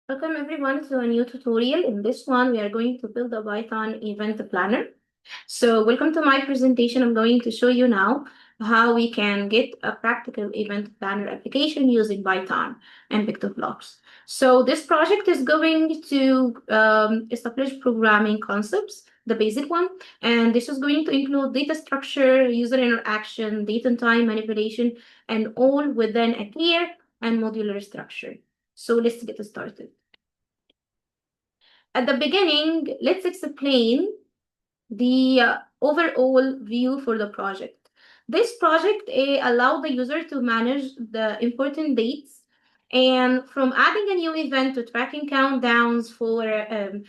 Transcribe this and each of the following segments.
Welcome everyone to a new tutorial. In this one, we are going to build a Python event planner. So welcome to my presentation. I'm going to show you now how we can get a practical event planner application using Python and PictoBlox. So this project is going to establish programming concepts, the basic one, and this is going to include data structure, user interaction, date and time manipulation, and all within a clear and modular structure. So let's get started. At the beginning, let's explain the overall view for the project. This project allows the user to manage the important dates, and from adding a new event to tracking countdowns for a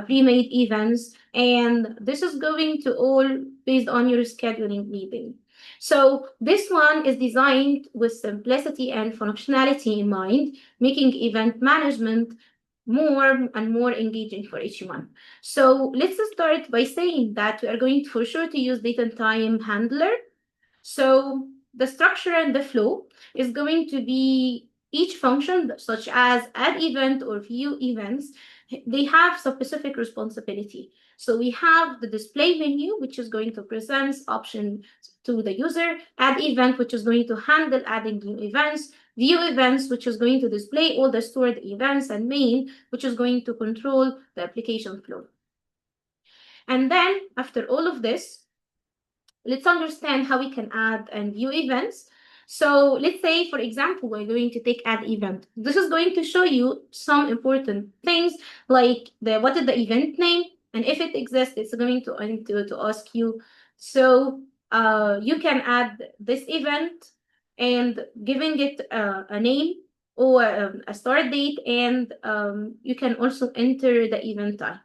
pre-made events, and this is going to all based on your scheduling meeting. So this one is designed with simplicity and functionality in mind, making event management more and more engaging for each one. So let's start by saying that we are going for sure to use date and time handler. So the structure and the flow is going to be each function, such as add event or view events, they have specific responsibility. So we have the display menu, which is going to present options to the user, add event, which is going to handle adding new events, view events, which is going to display all the stored events, and main, which is going to control the application flow. And then after all of this, let's understand how we can add and view events. So let's say, for example, we're going to take add event. This is going to show you some important things like what is the event name, and if it exists, it's going to ask you. So you can add this event and giving it a name or a start date, and you can also enter the event type.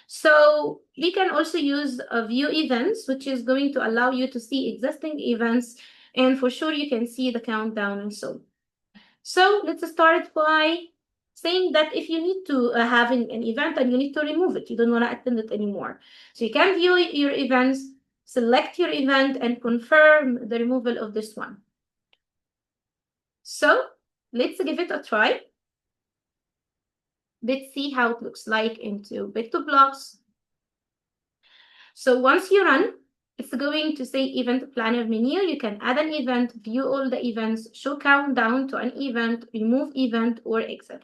So we can also use view events, which is going to allow you to see existing events, and for sure you can see the countdown and so on. So let's start by saying that if you need to have an event and you need to remove it, you don't want to attend it anymore. So you can view your events, select your event, and confirm the removal of this one. So let's give it a try. Let's see how it looks like into PictoBlox. So once you run, it's going to say event planner menu. You can add an event, view all the events, show countdown to an event, remove event, or exit.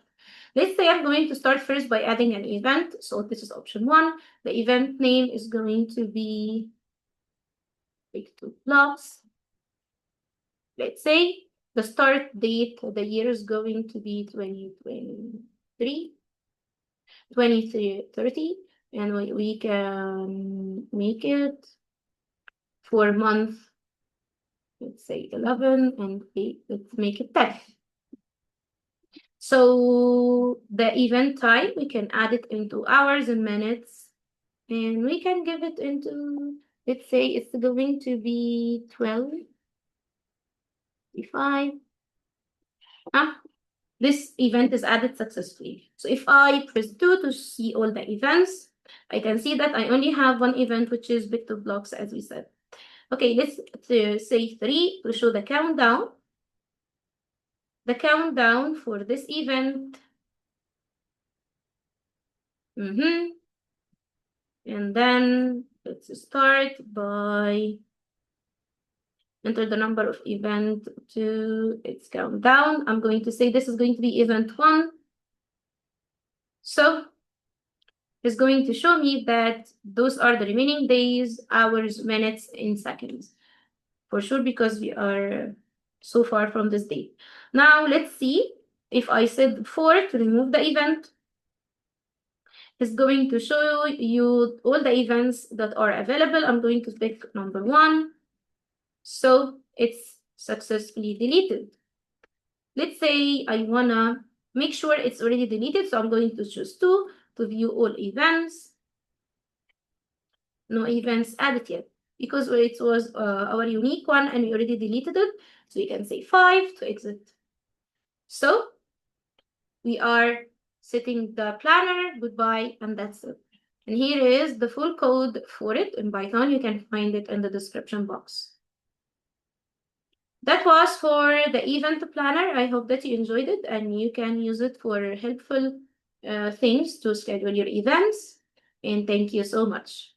Let's say I'm going to start first by adding an event. So this is option 1. The event name is going to be PictoBlox. Let's say the start date of the year is going to be 2023, 2030, and we can make it for month, let's say 11, and let's make it 10. So the event type, we can add it into hours and minutes, and we can give it into, let's say it's going to be 12:55. This event is added successfully. So if I press 2 to see all the events, I can see that I only have one event, which is PictoBlox, as we said. Okay, let's say 3 to show the countdown. The countdown for this event. And then let's start by enter the number of event to its countdown. I'm going to say this is going to be event 1. So it's going to show me that those are the remaining days, hours, minutes, and seconds. For sure, because we are so far from this date. Now let's see if I said 4 to remove the event. It's going to show you all the events that are available. I'm going to pick number 1. So it's successfully deleted. Let's say I wanna make sure it's already deleted. So I'm going to choose 2 to view all events. No events added yet, because it was our unique one and we already deleted it. So you can say 5 to exit. So we are setting the planner, goodbye, and that's it. And here is the full code for it in Python. You can find it in the description box. That was for the event planner. I hope that you enjoyed it and you can use it for helpful things to schedule your events. And thank you so much.